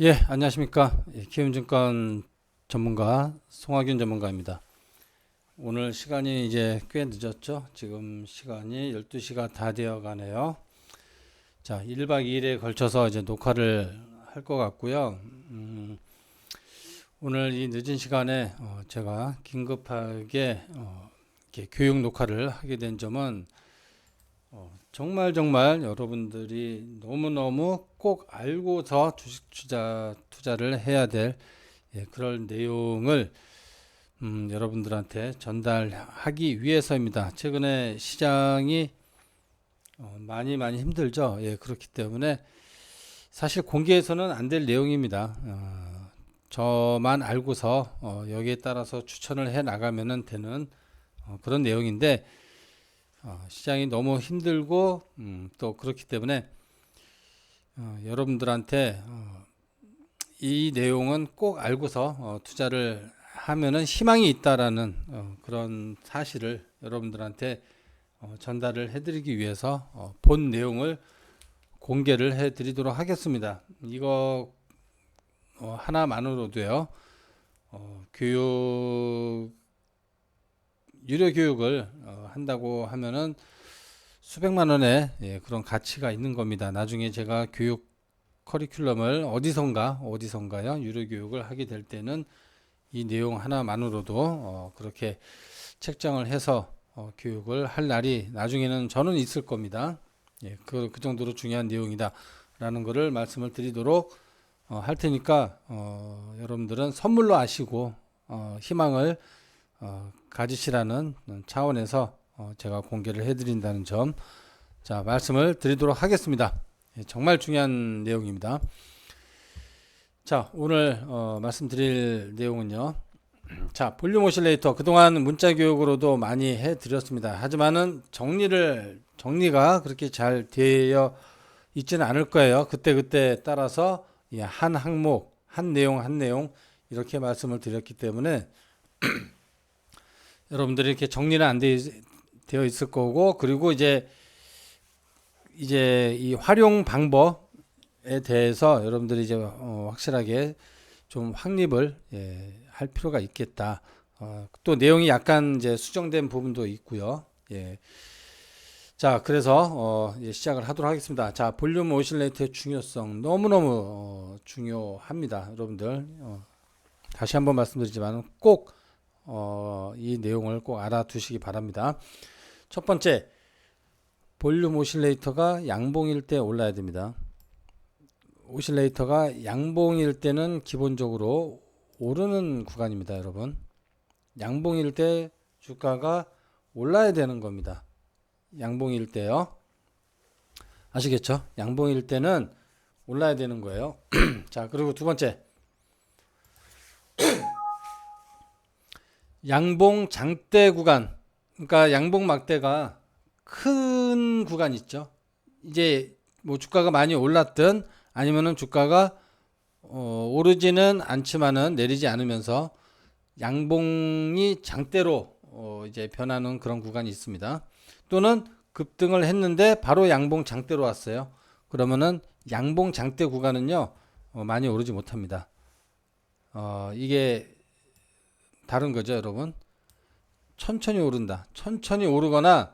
예, 안녕하십니까. 예, 키움증권 전문가 송하균 전문가입니다. 오늘 시간이 이제 꽤 늦었죠. 지금 시간이 12시가 다 되어 가네요. 자, 1박 2일에 걸쳐서 이제 녹화를 할 것 같고요. 오늘 이 늦은 시간에 제가 긴급하게 이렇게 교육 녹화를 하게 된 점은 정말 여러분들이 너무너무 꼭 알고서 주식 투자를 해야 될 그런 내용을 여러분들한테 전달하기 위해서입니다. 최근에 시장이 많이 힘들죠. 예, 그렇기 때문에 사실 공개해서는 안 될 내용입니다. 저만 알고서 여기에 따라서 추천을 해 나가면 되는 그런 내용인데 시장이 너무 힘들고 또 그렇기 때문에 여러분들한테 이 내용은 꼭 알고서 투자를 하면은 희망이 있다라는 그런 사실을 여러분들한테 전달을 해드리기 위해서 본 내용을 공개를 해드리도록 하겠습니다. 이거 하나만으로도요. 교육 유료 교육을 한다고 하면은 수백만 원의 그런 가치가 있는 겁니다. 나중에 제가 교육 커리큘럼을 어디선가요? 유료 교육을 하게 될 때는 이 내용 하나만으로도 그렇게 책정을 해서 교육을 할 날이 나중에는 저는 있을 겁니다. 예, 그 정도로 중요한 내용이다라는 것을 말씀을 드리도록 할 테니까 여러분들은 선물로 아시고 희망을 가지시라는 차원에서 제가 공개를 해드린다는 점, 자, 말씀을 드리도록 하겠습니다. 예, 정말 중요한 내용입니다. 자, 오늘 말씀드릴 내용은요. 자, 볼륨 오실레이터 그동안 문자 교육으로도 많이 해드렸습니다. 하지만은 정리가 그렇게 잘 되어 있지는 않을 거예요. 그때 따라서 한 항목, 한 내용 이렇게 말씀을 드렸기 때문에 여러분들이 이렇게 정리는 안 되어 있을 거고, 그리고 이제 이 활용 방법에 대해서 여러분들이 이제 확실하게 좀 확립을 할 필요가 있겠다. 또 내용이 약간 이제 수정된 부분도 있고요. 예. 자, 그래서 시작을 하도록 하겠습니다. 자, 볼륨 오실레이터의 중요성 너무너무 중요합니다. 여러분들 다시 한번 말씀드리지만 꼭 이 내용을 꼭 알아두시기 바랍니다. 첫 번째, 볼륨 오실레이터가 양봉일 때 올라야 됩니다. 오실레이터가 양봉일 때는 기본적으로 오르는 구간입니다, 여러분. 양봉일 때 주가가 올라야 되는 겁니다. 양봉일 때요. 아시겠죠? 양봉일 때는 올라야 되는 거예요. 자, 그리고 두 번째. 양봉 장대 구간. 그러니까 양봉 막대가 큰 구간 있죠. 이제 뭐 주가가 많이 올랐든 아니면은 주가가 오르지는 않지만은 내리지 않으면서 양봉이 장대로 이제 변하는 그런 구간이 있습니다. 또는 급등을 했는데 바로 양봉 장대로 왔어요. 그러면은 양봉 장대 구간은요 많이 오르지 못합니다. 이게 다른 거죠, 여러분. 천천히 오른다. 천천히 오르거나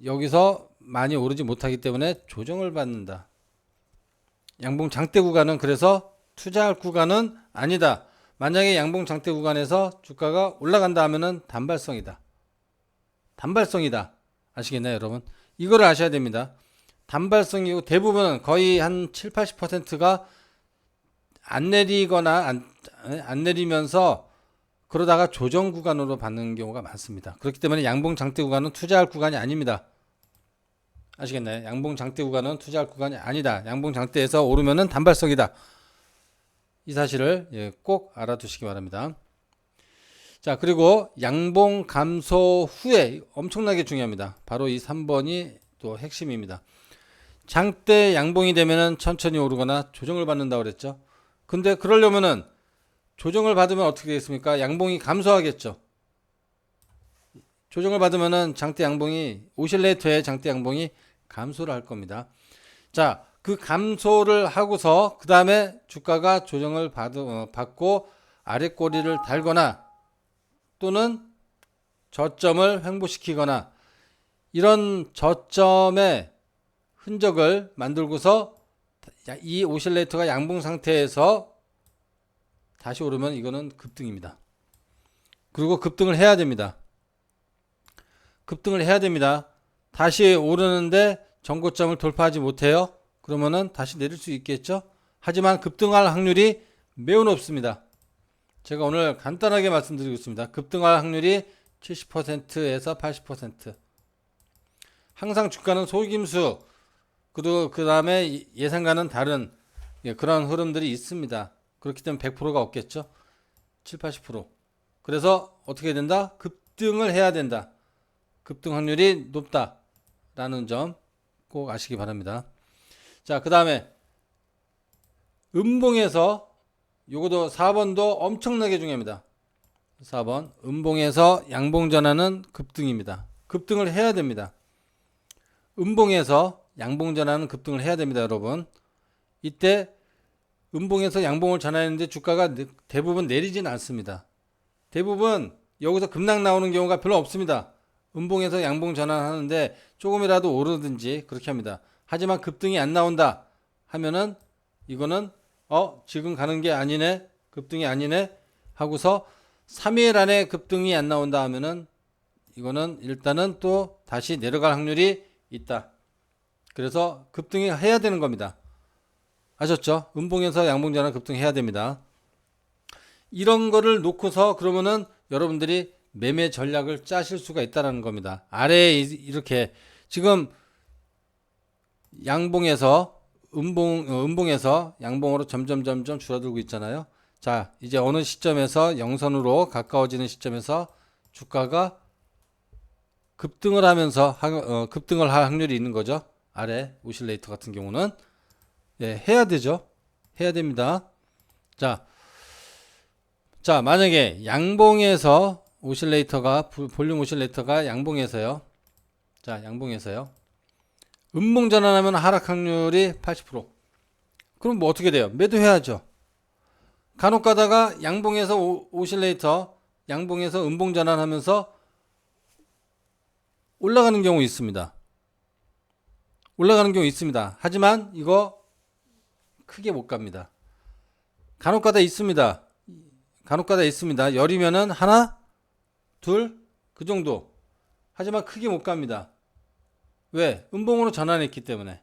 여기서 많이 오르지 못하기 때문에 조정을 받는다. 양봉 장대 구간은 그래서 투자할 구간은 아니다. 만약에 양봉 장대 구간에서 주가가 올라간다 하면은 단발성이다. 단발성이다. 아시겠나요, 여러분? 이거를 아셔야 됩니다. 단발성이고 대부분은 거의 한 7, 80%가 안 내리거나 안 내리면서 그러다가 조정 구간으로 받는 경우가 많습니다. 그렇기 때문에 양봉 장대 구간은 투자할 구간이 아닙니다. 아시겠나요? 양봉 장대 구간은 투자할 구간이 아니다. 양봉 장대에서 오르면은 단발성이다. 이 사실을 꼭 알아두시기 바랍니다. 자, 그리고 양봉 감소 후에 엄청나게 중요합니다. 바로 이 3번이 또 핵심입니다. 장대 양봉이 되면은 천천히 오르거나 조정을 받는다고 그랬죠. 근데 그러려면은 조정을 받으면 어떻게 되겠습니까? 양봉이 감소하겠죠. 조정을 받으면은 장대 양봉이 오실레이터의 장대 양봉이 감소를 할 겁니다. 자, 그 감소를 하고서 그 다음에 주가가 조정을 받고 아래 꼬리를 달거나 또는 저점을 횡보시키거나 이런 저점의 흔적을 만들고서 이 오실레이터가 양봉 상태에서 다시 오르면 이거는 급등입니다. 그리고 급등을 해야 됩니다. 급등을 해야 됩니다. 다시 오르는데 전고점을 돌파하지 못해요. 그러면은 다시 내릴 수 있겠죠. 하지만 급등할 확률이 매우 높습니다. 제가 오늘 간단하게 말씀드리고 있습니다. 급등할 확률이 70%에서 80%. 항상 주가는 속임수, 그 다음에 예상과는 다른 그런 흐름들이 있습니다. 그렇기 때문에 100%가 없겠죠. 7, 80%. 그래서 어떻게 된다? 급등을 해야 된다. 급등 확률이 높다라는 점 꼭 아시기 바랍니다. 자, 그 다음에 음봉에서 요것도 4번도 엄청나게 중요합니다. 4번 음봉에서 양봉 전환은 급등입니다. 급등을 해야 됩니다. 음봉에서 양봉 전환은 급등을 해야 됩니다, 여러분. 이때 음봉에서 양봉을 전환했는데 주가가 대부분 내리진 않습니다. 대부분 여기서 급락 나오는 경우가 별로 없습니다. 음봉에서 양봉 전환하는데 조금이라도 오르든지 그렇게 합니다. 하지만 급등이 안 나온다 하면은 이거는 지금 가는 게 아니네, 급등이 아니네 하고서 3일 안에 급등이 안 나온다 하면은 이거는 일단은 또 다시 내려갈 확률이 있다. 그래서 급등이 해야 되는 겁니다. 아셨죠? 음봉에서 양봉 전환 급등해야 됩니다. 이런 거를 놓고서 그러면은 여러분들이 매매 전략을 짜실 수가 있다는 겁니다. 아래에 이렇게 지금 양봉에서 음봉에서 양봉으로 점점 줄어들고 있잖아요. 자, 이제 어느 시점에서 영선으로 가까워지는 시점에서 주가가 급등을 하면서 급등을 할 확률이 있는 거죠. 아래 오실레이터 같은 경우는 해야 되죠. 해야 됩니다. 자, 만약에 양봉에서 오실레이터가 볼륨 오실레이터가 양봉에서요. 자, 양봉에서요. 음봉 전환하면 하락 확률이 80%. 그럼 뭐 어떻게 돼요? 매도해야죠. 간혹 가다가 양봉에서 오실레이터, 양봉에서 음봉 전환하면서 올라가는 경우 있습니다. 올라가는 경우 있습니다. 하지만 이거 크게 못 갑니다. 간혹 가다 있습니다. 간혹 가다 있습니다. 열이면은 하나, 둘, 그 정도. 하지만 크게 못 갑니다. 왜? 음봉으로 전환했기 때문에.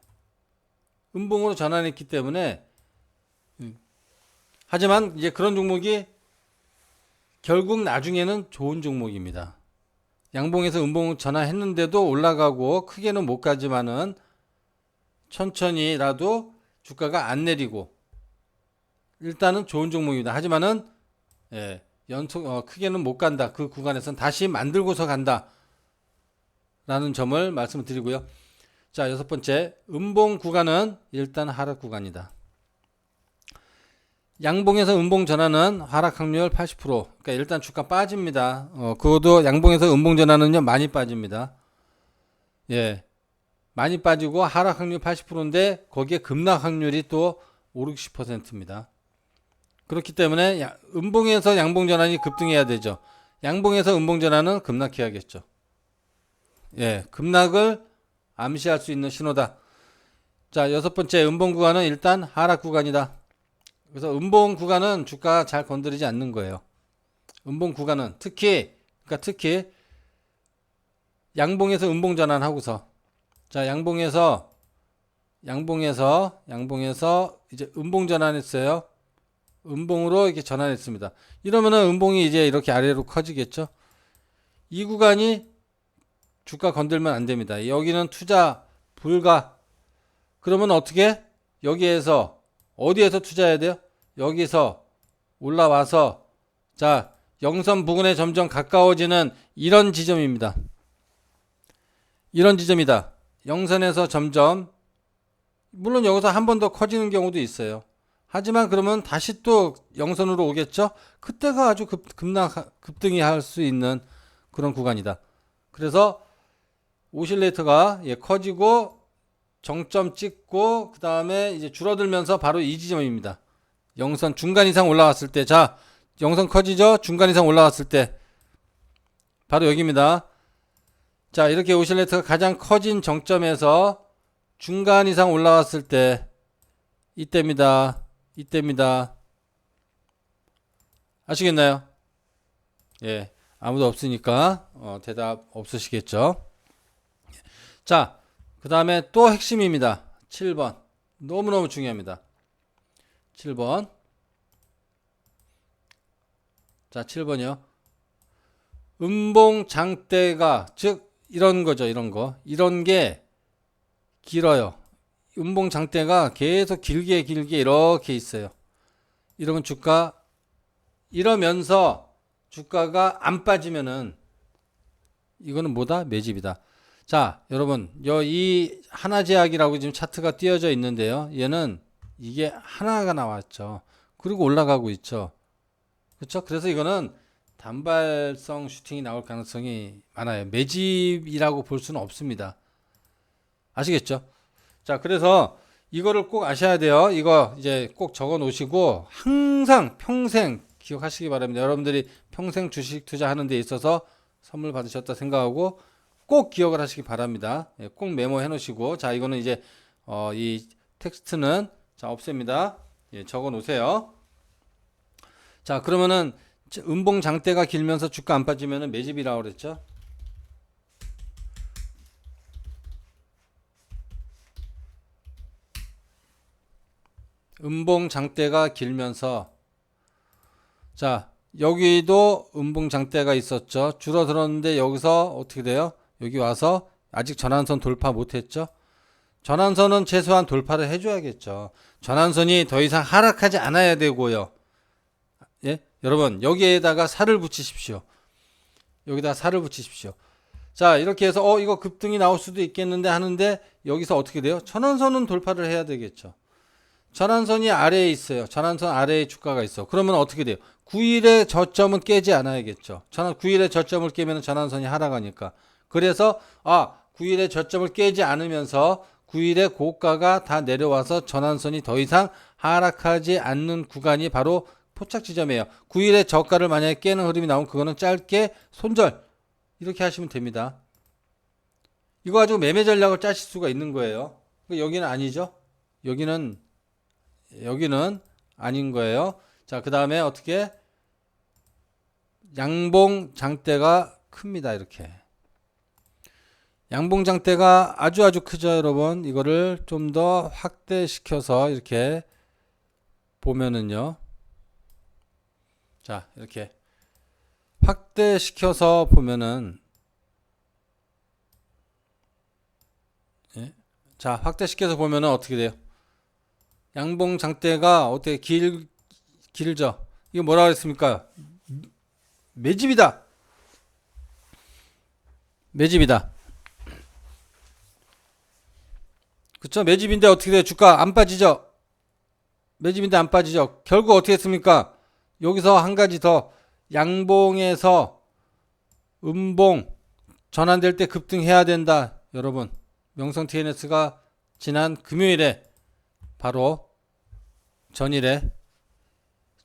음봉으로 전환했기 때문에. 하지만 이제 그런 종목이 결국 나중에는 좋은 종목입니다. 양봉에서 음봉 전환했는데도 올라가고 크게는 못 가지만은 천천히라도 주가가 안 내리고 일단은 좋은 종목입니다. 하지만은 연속 크게는 못 간다. 그 구간에서는 다시 만들고서 간다. 라는 점을 말씀드리고요. 자, 6번째 음봉 구간은 일단 하락 구간이다. 양봉에서 음봉 전환은 하락 확률 80%. 그러니까 일단 주가 빠집니다. 그것도 양봉에서 음봉 전환은요 많이 빠집니다. 많이 빠지고 하락 확률 80%인데 거기에 급락 확률이 또 5, 60%입니다. 그렇기 때문에 음봉에서 양봉 전환이 급등해야 되죠. 양봉에서 음봉 전환은 급락해야겠죠. 급락을 암시할 수 있는 신호다. 자, 6번째 음봉 구간은 일단 하락 구간이다. 그래서 음봉 구간은 주가 잘 건드리지 않는 거예요. 음봉 구간은 특히 양봉에서 음봉 전환하고서 자, 양봉에서 이제 음봉 전환했어요. 음봉으로 이렇게 전환했습니다. 이러면은 음봉이 이제 이렇게 아래로 커지겠죠. 이 구간이 주가 건들면 안 됩니다. 여기는 투자 불가. 그러면 어떻게? 여기에서 어디에서 투자해야 돼요? 여기서 올라와서 자, 영선 부근에 점점 가까워지는 이런 지점입니다. 이런 지점이다. 영선에서 점점 물론 여기서 한 번 더 커지는 경우도 있어요. 하지만 그러면 다시 또 영선으로 오겠죠? 그때가 아주 급등이 할 수 있는 그런 구간이다. 그래서 오실레이터가 커지고 정점 찍고 그 다음에 이제 줄어들면서 바로 이 지점입니다. 영선 중간 이상 올라왔을 때, 자, 영선 커지죠? 중간 이상 올라왔을 때 바로 여기입니다. 자, 이렇게 오실레이터가 가장 커진 정점에서 중간 이상 올라왔을 때 이때입니다. 이때입니다. 아시겠나요? 예, 아무도 없으니까 대답 없으시겠죠? 자, 그 다음에 또 핵심입니다. 7번. 너무너무 중요합니다. 7번. 자, 7번이요. 음봉 장대가, 즉 이런 거죠. 이런 거. 이런 게 길어요. 음봉 장대가 계속 길게 이렇게 있어요. 이러면 이러면서 주가가 안 빠지면은 이거는 뭐다? 매집이다. 자, 여러분, 이 하나제약이라고 지금 차트가 띄어져 있는데요. 얘는 이게 하나가 나왔죠. 그리고 올라가고 있죠. 그렇죠? 그래서 이거는 단발성 슈팅이 나올 가능성이 많아요. 매집이라고 볼 수는 없습니다. 아시겠죠? 자, 그래서 이거를 꼭 아셔야 돼요. 이거 이제 꼭 적어 놓으시고 항상 평생 기억하시기 바랍니다. 여러분들이 평생 주식 투자하는 데 있어서 선물 받으셨다 생각하고 꼭 기억을 하시기 바랍니다. 꼭 메모해 놓으시고, 자, 이거는 이제 이 텍스트는 자, 없앱니다. 예, 적어 놓으세요. 자, 그러면은 음봉 장대가 길면서 주가 안 빠지면은 매집이라고 그랬죠? 음봉 장대가 길면서, 자, 여기도 음봉 장대가 있었죠. 줄어들었는데 여기서 어떻게 돼요? 여기 와서 아직 전환선 돌파 못했죠. 전환선은 최소한 돌파를 해줘야겠죠. 전환선이 더 이상 하락하지 않아야 되고요. 예, 여러분, 여기에다가 살을 붙이십시오. 여기다 살을 붙이십시오. 자, 이렇게 해서 이거 급등이 나올 수도 있겠는데 하는데 여기서 어떻게 돼요? 전환선은 돌파를 해야 되겠죠. 전환선이 아래에 있어요. 전환선 아래에 주가가 있어. 그러면 어떻게 돼요? 9일의 저점은 깨지 않아야겠죠. 9일의 저점을 깨면 전환선이 하락하니까. 그래서 9일의 저점을 깨지 않으면서 9일의 고가가 다 내려와서 전환선이 더 이상 하락하지 않는 구간이 바로 포착 지점이에요. 9일의 저가를 만약에 깨는 흐름이 나오면 그거는 짧게 손절 이렇게 하시면 됩니다. 이거 가지고 매매 전략을 짜실 수가 있는 거예요. 여기는 아니죠. 여기는 아닌 거예요. 자, 그 다음에 어떻게 양봉 장대가 큽니다. 이렇게 양봉 장대가 아주 크죠, 여러분. 이거를 좀 더 확대시켜서 이렇게 보면은요. 자, 이렇게 확대시켜서 보면은, 예? 자, 확대시켜서 보면은 어떻게 돼요? 양봉 장대가 어떻게 길죠? 이거 뭐라 그랬습니까? 매집이다. 매집이다. 그쵸? 매집인데 어떻게 돼요? 주가 안 빠지죠? 매집인데 안 빠지죠? 결국 어떻게 했습니까? 여기서 한 가지 더, 양봉에서 음봉 전환될 때 급등해야 된다. 여러분, 명성 TNS가 지난 금요일에 바로 전일에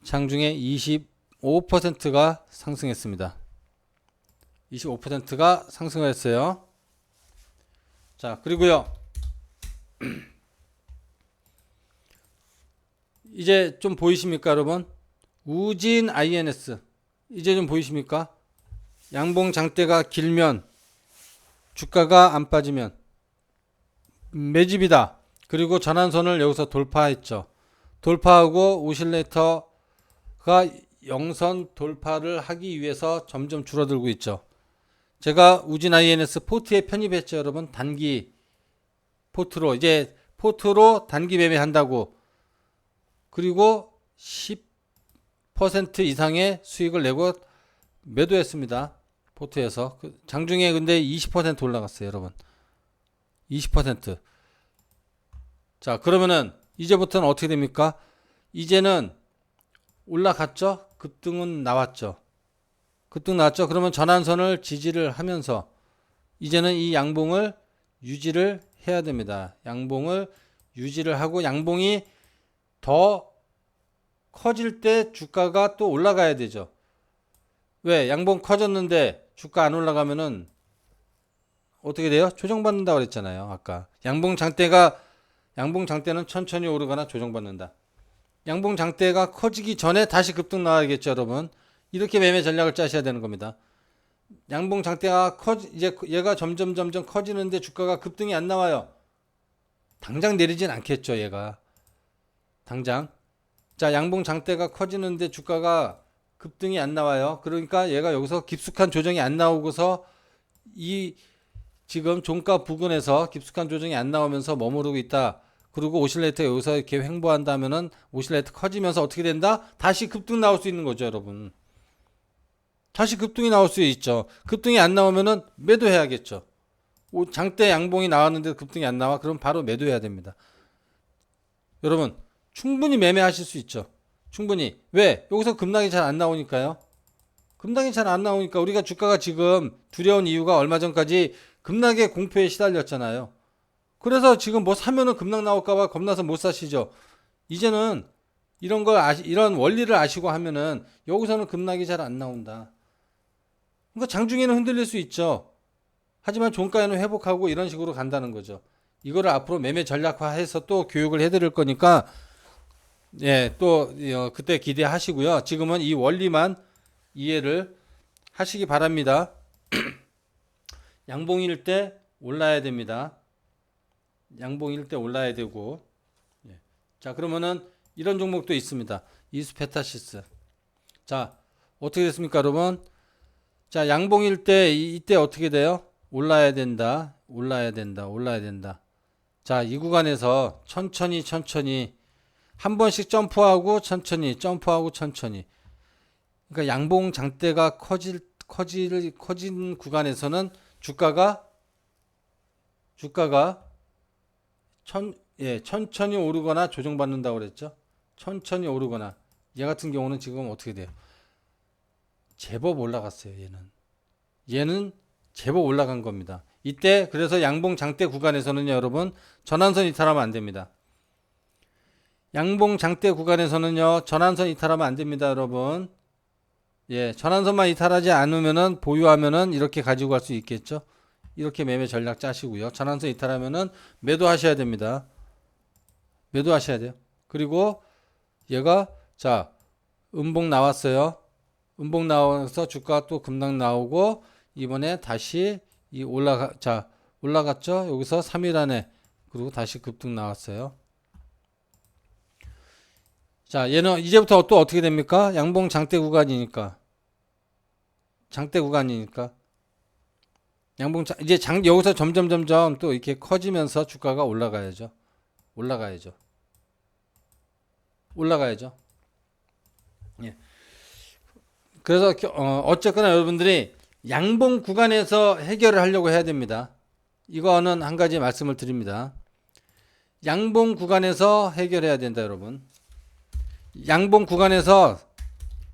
장중에 25%가 상승했습니다. 25%가 상승을 했어요. 자, 그리고요. 이제 좀 보이십니까, 여러분? 우진 INS. 이제 좀 보이십니까? 양봉 장대가 길면, 주가가 안 빠지면 매집이다. 그리고 전환선을 여기서 돌파했죠. 돌파하고 오실레이터가 영선 돌파를 하기 위해서 점점 줄어들고 있죠. 제가 우진 INS 포트에 편입했죠, 여러분. 단기 포트로. 이제 포트로 단기 매매한다고. 그리고 10% 이상의 수익을 내고 매도했습니다. 포트에서. 장중에 근데 20% 올라갔어요, 여러분. 20%. 자, 그러면은 이제부터는 어떻게 됩니까? 이제는 올라갔죠? 급등은 나왔죠. 급등 나왔죠? 그러면 전환선을 지지를 하면서 이제는 이 양봉을 유지를 해야 됩니다. 양봉을 유지를 하고 양봉이 더 커질 때 주가가 또 올라가야 되죠. 왜? 양봉 커졌는데 주가 안 올라가면은 어떻게 돼요? 조정받는다 그랬잖아요. 아까 양봉 장대는 천천히 오르거나 조정받는다. 양봉 장대가 커지기 전에 다시 급등 나와야겠죠, 여러분. 이렇게 매매 전략을 짜셔야 되는 겁니다. 양봉 장대가 이제 얘가 점점 커지는데 주가가 급등이 안 나와요. 당장 내리진 않겠죠, 얘가. 당장. 자, 양봉 장대가 커지는데 주가가 급등이 안 나와요. 그러니까 얘가 여기서 깊숙한 조정이 안 나오고서 이 지금 종가 부근에서 깊숙한 조정이 안 나오면서 머무르고 있다. 그리고 오실레이터 여기서 이렇게 횡보한다면은 오실레이터 커지면서 어떻게 된다? 다시 급등 나올 수 있는 거죠, 여러분. 다시 급등이 나올 수 있죠. 급등이 안 나오면은 매도해야겠죠. 장대 양봉이 나왔는데 급등이 안 나와? 그럼 바로 매도해야 됩니다. 여러분, 충분히 매매하실 수 있죠. 충분히. 왜? 여기서 급락이 잘 안 나오니까요. 급락이 잘 안 나오니까 우리가 주가가 지금 두려운 이유가 얼마 전까지 급락의 공포에 시달렸잖아요. 그래서 지금 뭐 사면은 급락 나올까봐 겁나서 못 사시죠. 이제는 이런 원리를 아시고 하면은 여기서는 급락이 잘 안 나온다. 그러니까 장중에는 흔들릴 수 있죠. 하지만 종가에는 회복하고 이런 식으로 간다는 거죠. 이거를 앞으로 매매 전략화해서 또 교육을 해드릴 거니까 예, 또 그때 기대하시고요. 지금은 이 원리만 이해를 하시기 바랍니다. 양봉일 때 올라야 됩니다. 양봉일 때 올라야 되고. 예. 자, 그러면은 이런 종목도 있습니다. 이스페타시스. 자, 어떻게 됐습니까, 여러분? 자, 양봉일 때 이때 어떻게 돼요? 올라야 된다. 올라야 된다. 자, 이 구간에서 천천히 한 번씩 점프하고 천천히. 그러니까 양봉 장대가 커진 구간에서는 주가가 천천히 오르거나 조정받는다고 그랬죠. 천천히 오르거나. 얘 같은 경우는 지금 어떻게 돼요? 제법 올라갔어요, 얘는 제법 올라간 겁니다. 이때 그래서 양봉 장대 구간에서는요, 여러분, 전환선 이탈하면 안 됩니다. 양봉 장대 구간에서는요, 전환선 이탈하면 안 됩니다, 여러분. 예, 전환선만 이탈하지 않으면은 보유하면은 이렇게 가지고 갈 수 있겠죠. 이렇게 매매 전략 짜시고요. 전환선 이탈하면은 매도하셔야 됩니다. 매도하셔야 돼요. 그리고 얘가 자, 음봉 나왔어요. 음봉 나와서 주가 또 급락 나오고 이번에 다시 올라갔죠. 여기서 3일 안에 그리고 다시 급등 나왔어요. 자, 얘는 이제부터 또 어떻게 됩니까? 양봉 장대 구간이니까. 이제 여기서 점점 또 이렇게 커지면서 주가가 올라가야죠. 예. 그래서 어쨌거나 여러분들이 양봉 구간에서 해결을 하려고 해야 됩니다. 이거는 한 가지 말씀을 드립니다. 양봉 구간에서 해결해야 된다, 여러분. 양봉 구간에서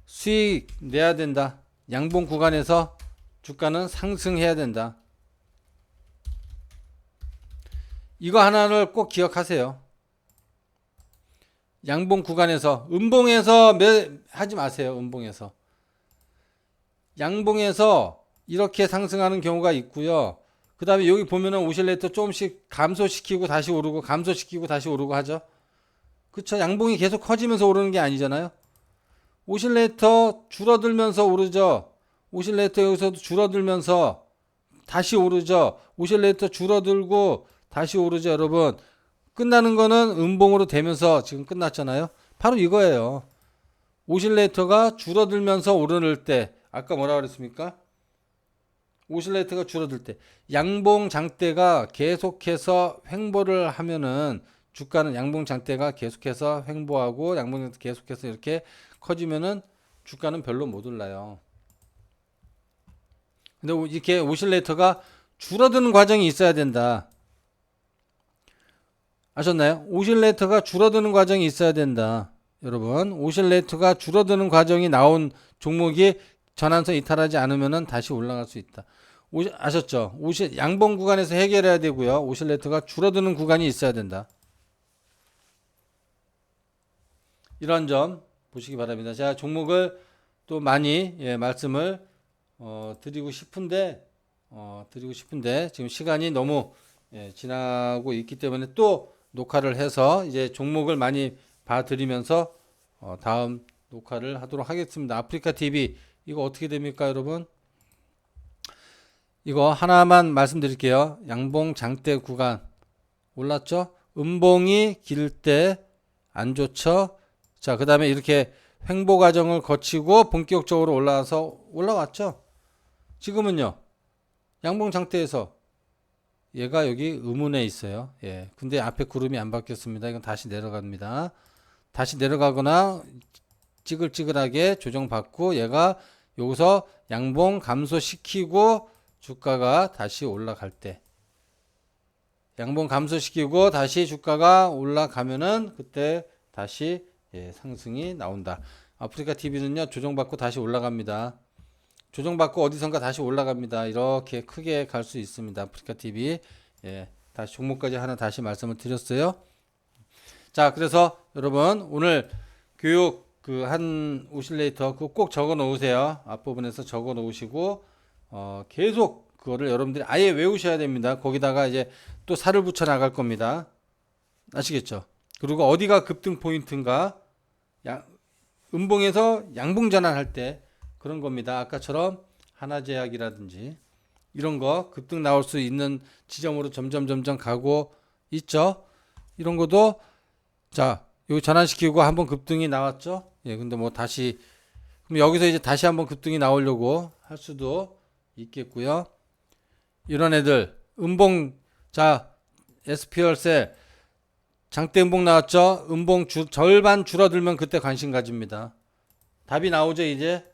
수익 내야 된다. 양봉 구간에서 주가는 상승해야 된다. 이거 하나를 꼭 기억하세요. 양봉 구간에서 음봉에서 하지 마세요. 음봉에서 양봉에서 이렇게 상승하는 경우가 있고요. 그 다음에 여기 보면은 오실레이터 조금씩 감소시키고 다시 오르고 하죠. 그쵸? 양봉이 계속 커지면서 오르는 게 아니잖아요. 오실레이터 줄어들면서 오르죠. 오실레이터 여기서도 줄어들면서 다시 오르죠. 오실레이터 줄어들고 다시 오르죠, 여러분. 끝나는 거는 음봉으로 되면서 지금 끝났잖아요. 바로 이거예요. 오실레이터가 줄어들면서 오르는 때, 아까 뭐라 그랬습니까? 오실레이터가 줄어들 때, 양봉 장대가 계속해서 횡보를 하면은 주가는 양봉 장대가 계속해서 횡보하고 양봉 장대 계속해서 이렇게 커지면은 주가는 별로 못 올라요. 근데 이렇게 오실레이터가 줄어드는 과정이 있어야 된다. 아셨나요? 오실레이터가 줄어드는 과정이 있어야 된다. 여러분, 오실레이터가 줄어드는 과정이 나온 종목이 전환선 이탈하지 않으면 다시 올라갈 수 있다. 아셨죠? 양봉 구간에서 해결해야 되고요. 오실레이터가 줄어드는 구간이 있어야 된다. 이런 점 보시기 바랍니다. 제가 종목을 또 많이 말씀을 드리고 싶은데 지금 시간이 너무 지나고 있기 때문에 또 녹화를 해서 이제 종목을 많이 봐드리면서 다음 녹화를 하도록 하겠습니다. 아프리카 TV 이거 어떻게 됩니까, 여러분? 이거 하나만 말씀드릴게요. 양봉 장대 구간 올랐죠? 음봉이 길 때 안 좋죠? 자, 그 다음에 이렇게 횡보 과정을 거치고 본격적으로 올라왔죠? 지금은요, 양봉 장대에서 얘가 여기 음운에 있어요. 예. 근데 앞에 구름이 안 바뀌었습니다. 이건 다시 내려갑니다. 다시 내려가거나 찌글찌글하게 조정받고 얘가 여기서 양봉 감소시키고 주가가 다시 올라갈 때 양봉 감소시키고 다시 주가가 올라가면은 그때 다시 상승이 나온다. 아프리카 TV는요 조정받고 다시 올라갑니다. 조정받고 어디선가 다시 올라갑니다. 이렇게 크게 갈 수 있습니다. 아프리카 TV. 다시 종목까지 하나 다시 말씀을 드렸어요. 자, 그래서 여러분 오늘 교육 그 한 오실레이터 그거 꼭 적어 놓으세요. 앞부분에서 적어 놓으시고 계속 그거를 여러분들이 아예 외우셔야 됩니다. 거기다가 이제 또 살을 붙여 나갈 겁니다. 아시겠죠? 그리고 어디가 급등 포인트인가? 음봉에서 양봉 전환할 때 그런 겁니다. 아까처럼 하나제약이라든지 이런 거 급등 나올 수 있는 지점으로 점점 가고 있죠. 이런 것도 자, 여기 전환시키고 한번 급등이 나왔죠. 근데 뭐 다시 그럼 여기서 이제 다시 한번 급등이 나오려고 할 수도 있겠고요. 이런 애들 음봉 자, SPL셀 장대 음봉 나왔죠. 음봉 절반 줄어들면 그때 관심 가집니다. 답이 나오죠, 이제?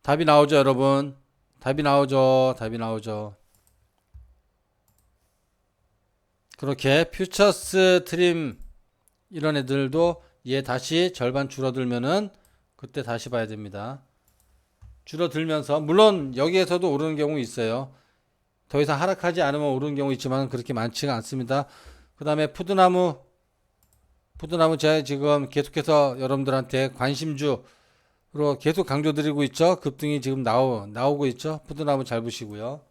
답이 나오죠, 여러분. 답이 나오죠. 그렇게 퓨처스 트림 이런 애들도 얘 다시 절반 줄어들면은 그때 다시 봐야 됩니다. 줄어들면서 물론 여기에서도 오르는 경우 있어요. 더 이상 하락하지 않으면 오르는 경우 있지만 그렇게 많지가 않습니다. 그 다음에 푸드나무 제가 지금 계속해서 여러분들한테 관심주로 계속 강조드리고 있죠. 급등이 지금 나오고 있죠. 푸드나무 잘 보시고요.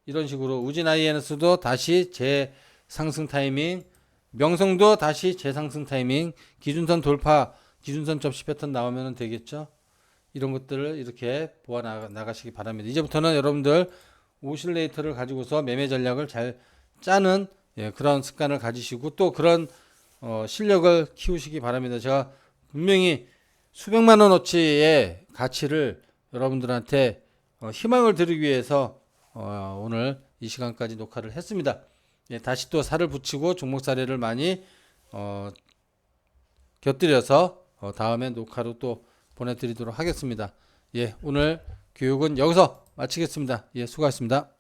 이런 식으로 우진 INS도 다시 재상승 타이밍, 명성도 다시 재상승 타이밍, 기준선 돌파, 기준선 접시 패턴 나오면 되겠죠. 이런 것들을 이렇게 보아 나가시기 바랍니다. 이제부터는 여러분들 오실레이터를 가지고서 매매 전략을 잘 짜는 그런 습관을 가지시고 또 그런 실력을 키우시기 바랍니다. 제가 분명히 수백만 원어치의 가치를 여러분들한테 희망을 드리기 위해서 오늘 이 시간까지 녹화를 했습니다. 다시 또 살을 붙이고 종목 사례를 많이 곁들여서 다음에 녹화로 또 보내드리도록 하겠습니다. 오늘 교육은 여기서 마치겠습니다. 수고하셨습니다.